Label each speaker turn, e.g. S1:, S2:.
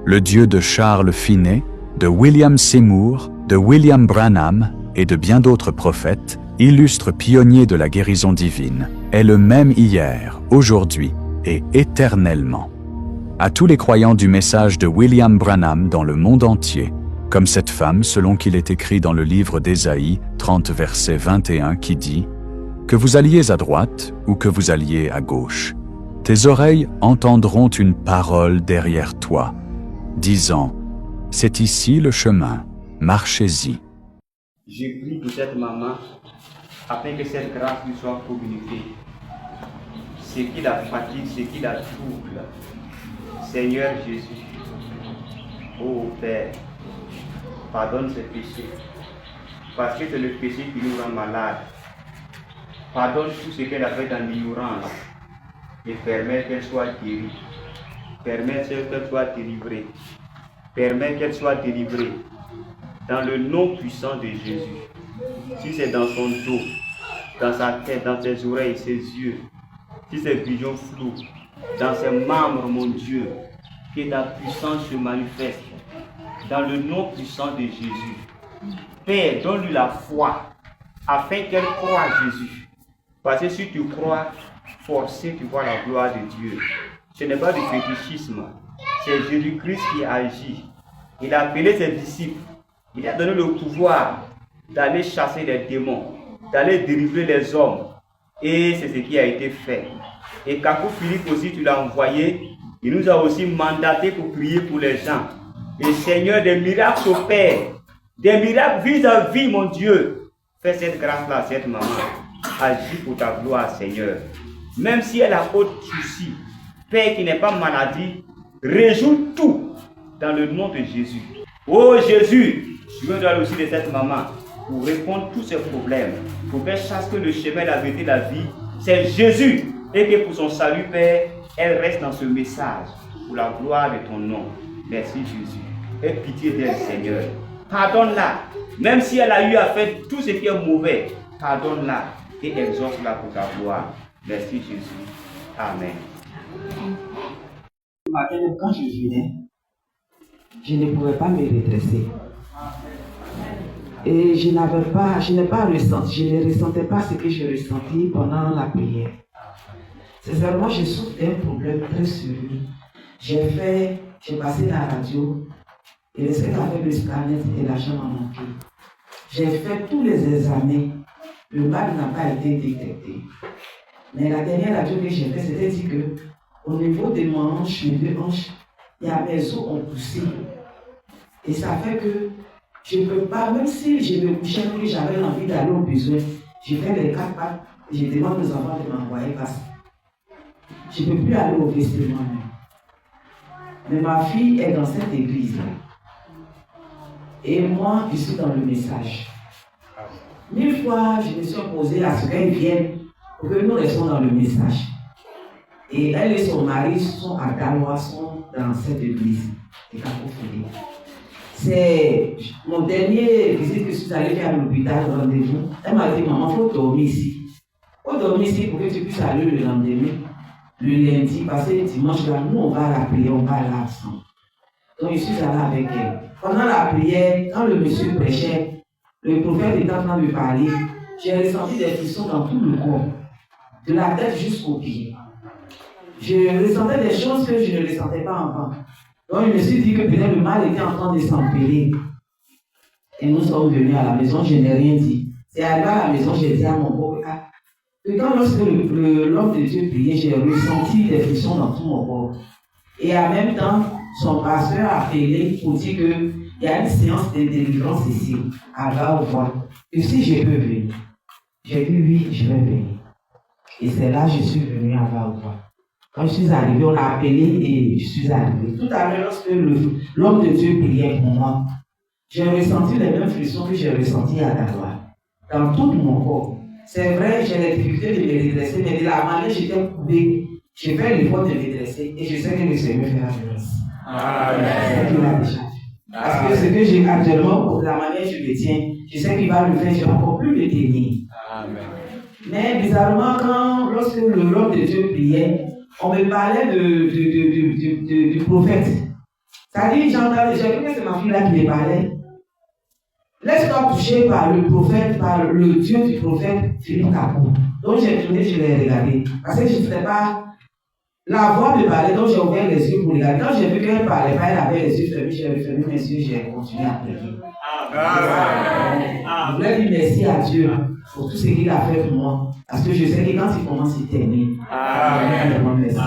S1: le Dieu de Charles Finney, de William Seymour, de William Branham et de bien d'autres prophètes, illustre pionnier de la guérison divine, est le même hier, aujourd'hui et éternellement. À tous les croyants du message de William Branham dans le monde entier, comme cette femme selon qu'il est écrit dans le livre d'Ésaïe 30 verset 21 qui dit « Que vous alliez à droite ou que vous alliez à gauche, tes oreilles entendront une parole derrière toi, disant « C'est ici le chemin, marchez-y ».
S2: Je prie pour cette maman afin que cette grâce lui soit communiquée. Ce qui la fatigue, ce qui la trouble, Seigneur Jésus, ô Père, pardonne ses péchés, parce que c'est le péché qui nous rend malades. Pardonne tout ce qu'elle a fait dans l'ignorance et permets qu'elle soit guérie. Permets qu'elle soit délivrée. Permets qu'elle soit délivrée. Dans le nom puissant de Jésus. Si c'est dans son dos, dans sa tête, dans ses oreilles, ses yeux, si c'est vision floue, dans ses membres, mon Dieu, que ta puissance se manifeste. Dans le nom puissant de Jésus. Père, donne-lui la foi, afin qu'elle croie à Jésus. Parce que si tu crois, forcé, tu vois la gloire de Dieu. Ce n'est pas du fétichisme, c'est Jésus-Christ qui agit. Il a appelé ses disciples, il a donné le pouvoir d'aller chasser les démons, d'aller délivrer les hommes. Et c'est ce qui a été fait. Et Kakou Philippe aussi, tu l'as envoyé, il nous a aussi mandaté pour prier pour les gens. Et Seigneur, des miracles opèrent, des miracles vis-à-vis, mon Dieu. Fais cette grâce-là à cette maman. Agis pour ta gloire, Seigneur. Même si elle a autre souci, Père qui n'est pas maladie, réjoue tout dans le nom de Jésus. Oh Jésus, je me dois aussi de cette maman pour répondre à tous ses problèmes, pour faire chasse que le chemin, la vérité, la vie, c'est Jésus. Et que pour son salut, Père, elle reste dans ce message pour la gloire de ton nom. Merci Jésus. Aie pitié d'elle, Seigneur. Pardonne-la. Même si elle a eu à faire tout ce qui est mauvais, pardonne-la et exauce-la pour ta gloire. Merci Jésus. Amen.
S3: Quand je venais, je ne pouvais pas me redresser. Et je ne ressentais pas ce que je ressentis pendant la prière. Sincèrement, je souffre d'un problème très sérieux. J'ai passé la radio, et ce qu'avec le scanner, et l'argent m'a manqué. J'ai fait tous les examens, le mal n'a pas été détecté. Mais la dernière radio que j'ai faite, c'était dit que au niveau de mes hanches, mes deux hanches, mes os ont poussé. Et ça fait que je ne peux pas, même si je me couchais, que j'avais envie d'aller au besoin, je fais les 4 pas, je demande aux enfants de m'envoyer parce que je ne peux plus aller au vestiaire moi-même. Mais ma fille est dans cette église. Et moi, je suis dans le message. 1000 fois, je me suis opposée à ce qu'elle vienne pour que nous restions dans le message. Et elle et son mari sont à Galois, sont dans cette église. C'est mon dernier visite que je suis allée faire à l'hôpital, rendez-vous. Elle m'a dit, maman, il faut dormir ici. Il faut dormir ici pour que tu puisses aller le lendemain, le lundi, parce que dimanche, là, nous, on va à la prière, on va là ensemble. Donc, je suis allée avec elle. Pendant la prière, quand le monsieur prêchait, le prophète était en train de parler, j'ai ressenti des frissons dans tout le corps, de la tête jusqu'aux pieds. Je ressentais des choses que je ne ressentais pas avant. Donc, je me suis dit que peut-être le mal était en train de s'empirer. Et nous sommes venus à la maison, je n'ai rien dit. C'est arrivé à la maison, j'ai dit à mon corps, que quand lorsque l'homme de Dieu priait, j'ai ressenti des frissons dans tout mon corps. Et en même temps, son pasteur a appelé pour dire qu'il y a une séance de délivrance ici, à Gaoua. Et si je peux venir, j'ai dit oui, je vais venir. Et c'est là que je suis venu à Gaoua. Quand je suis arrivé, on l'a appelé et je suis arrivé. Tout à l'heure, lorsque l'homme de Dieu priait pour moi, j'ai ressenti les mêmes frissons que j'ai ressentis à Gaoua, dans tout mon corps. C'est vrai, j'ai les difficultés de me redresser, mais de la manière j'étais coupé, j'ai fait l'effort de me redresser et je sais que le Seigneur fait la grâce. Amen. Parce que ce que j'ai actuellement, de la manière je le tiens, je sais qu'il va le faire, je ne vais encore plus le tenir. Amen. Mais bizarrement, lorsque l'homme de Dieu priait, on me parlait du prophète. Ça dit, j'ai vu que c'est ma fille là qui me parlait. Laisse-toi toucher par le prophète, par le Dieu du prophète Philippe Capot. Donc j'ai tourné, je l'ai regardé. Parce que je ne sais pas. La voix me parlait, donc j'ai ouvert les yeux pour regarder. Quand j'ai vu qu'elle ne parlait pas, elle avait les yeux fermés, j'ai fermé mes yeux, j'ai continué à prier. Je voulais dire merci à Dieu pour tout ce qu'il a fait pour moi. Parce que je sais que quand il commence, il termine. Merci.